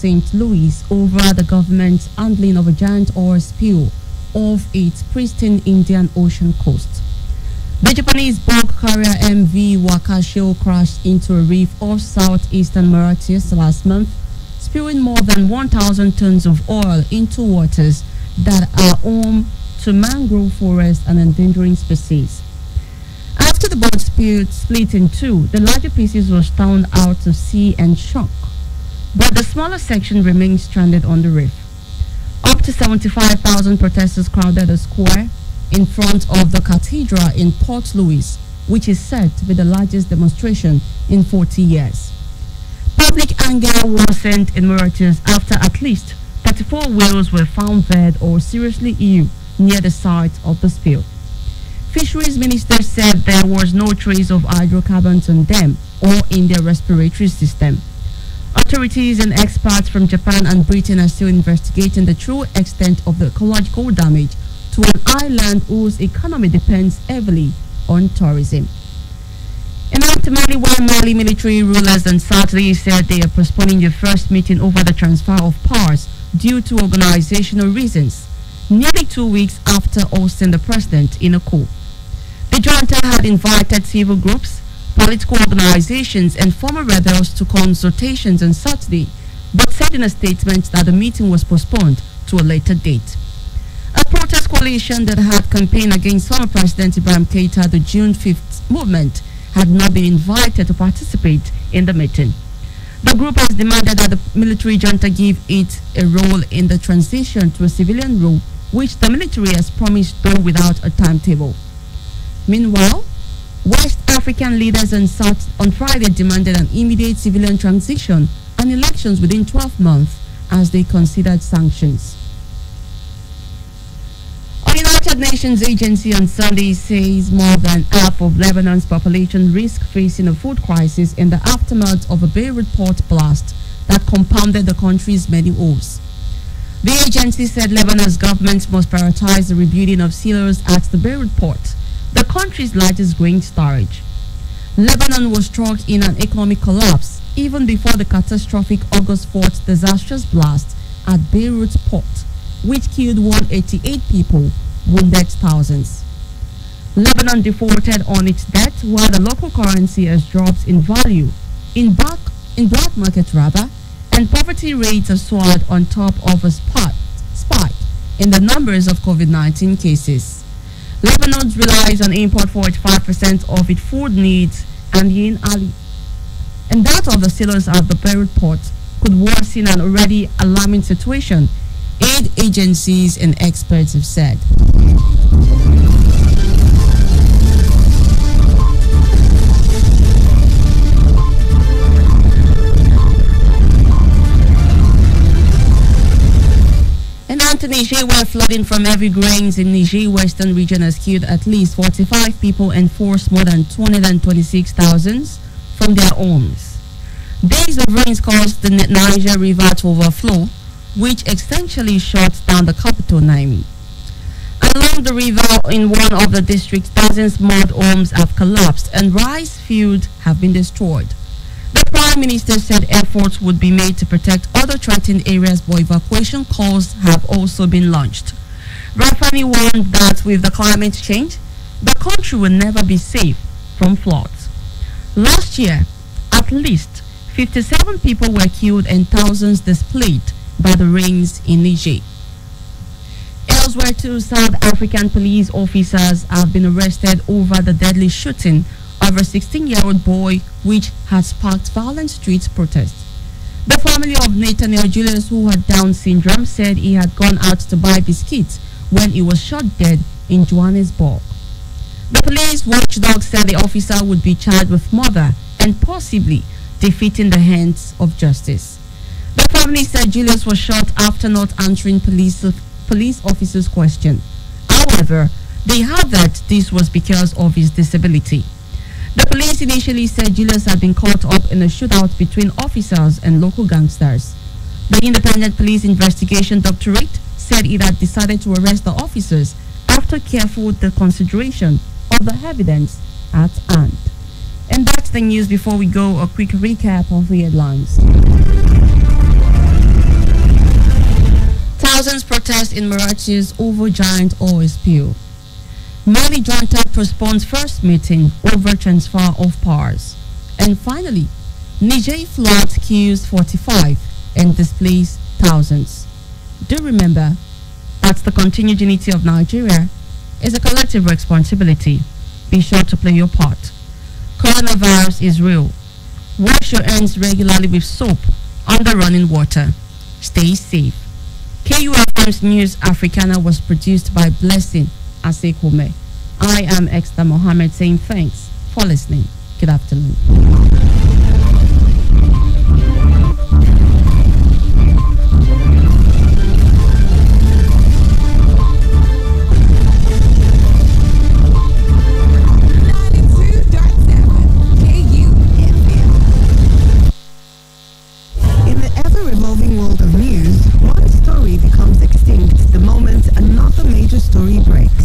St. Louis over the government's handling of a giant oil spill off its pristine Indian Ocean coast. The Japanese bulk carrier MV Wakashio crashed into a reef off southeastern Mauritius last month, spewing more than 1,000 tons of oil into waters that are home to mangrove forests and endangering species. After the boat split in two, the larger pieces were thrown out to sea and sunk, but the smaller section remained stranded on the reef. Up to 75,000 protesters crowded a square in front of the cathedral in Port Louis, which is said to be the largest demonstration in 40 years. Public anger worsened in Mauritius after at least 34 whales were found dead or seriously ill near the site of the spill. Fisheries Minister said there was no trace of hydrocarbons on them or in their respiratory system. Authorities and experts from Japan and Britain are still investigating the true extent of the ecological damage to an island whose economy depends heavily on tourism. In Mali, where Mali military rulers on Saturday said they are postponing the first meeting over the transfer of powers due to organizational reasons, nearly 2 weeks after ousting the president in a coup. The junta had invited civil groups, political organizations, and former rebels to consultations on Saturday, but said in a statement that the meeting was postponed to a later date. A protest coalition that had campaigned against former President Ibrahim Keita, the June 5th movement, had not been invited to participate in the meeting. The group has demanded that the military junta give it a role in the transition to a civilian rule, which the military has promised, though without a timetable. Meanwhile, West African leaders on Friday demanded an immediate civilian transition and elections within 12 months as they considered sanctions. A United Nations agency on Sunday says more than half of Lebanon's population risk facing a food crisis in the aftermath of a Beirut port blast that compounded the country's many woes. The agency said Lebanon's government must prioritize the rebuilding of silos at the Beirut port, the country's largest grain storage. Lebanon was struck in an economic collapse even before the catastrophic August 4th disastrous blast at Beirut port, which killed 188 people, wounded thousands. Lebanon defaulted on its debt while the local currency has dropped in value, in black market rather, and poverty rates have soared on top of a spike in the numbers of COVID-19 cases. Lebanon relies on import for 85% of its food needs, and that of the silos at the Beirut port could worsen an already alarming situation, aid agencies and experts have said. Niger, where flooding from heavy rains in Niger Western region has killed at least 45 people and forced more than 226,000 from their homes. Days of rains caused the Niger River to overflow, which essentially shut down the capital, Niamey. Along the river in one of the districts, dozens more homes have collapsed and rice fields have been destroyed. The Prime Minister said efforts would be made to protect other threatened areas, but evacuation calls have also been launched. Rafani warned that with the climate change, the country will never be safe from floods. Last year, at least 57 people were killed and thousands displaced by the rains in Niger. Elsewhere, 2 South African police officers have been arrested over the deadly shooting of a 16-year-old boy, which had sparked violent street protests. The family of Nathaniel Julius, who had Down syndrome, said he had gone out to buy biscuits when he was shot dead in Johannesburg. The police watchdog said the officer would be charged with murder and possibly defeating the hands of justice. The family said Julius was shot after not answering police officers' question. However, they had that this was because of his disability. The police initially said Julius had been caught up in a shootout between officers and local gangsters. The Independent Police Investigation Directorate said it had decided to arrest the officers after careful consideration of the evidence at hand. And that's the news. Before we go, a quick recap of the headlines. protest in Mauritius over giant oil spill. Mali junta postpones first meeting over transfer of powers. And finally, Niger flood kills 45 and displays thousands. Do remember that the continued unity of Nigeria is a collective responsibility. Be sure to play your part. Coronavirus is real. Wash your hands regularly with soap under running water. Stay safe. KUFM's News Africana was produced by Blessing Asekome. I am Exta Mohammed saying thanks for listening. Good afternoon. In the ever-revolving world of news, one story becomes extinct the moment another major story breaks.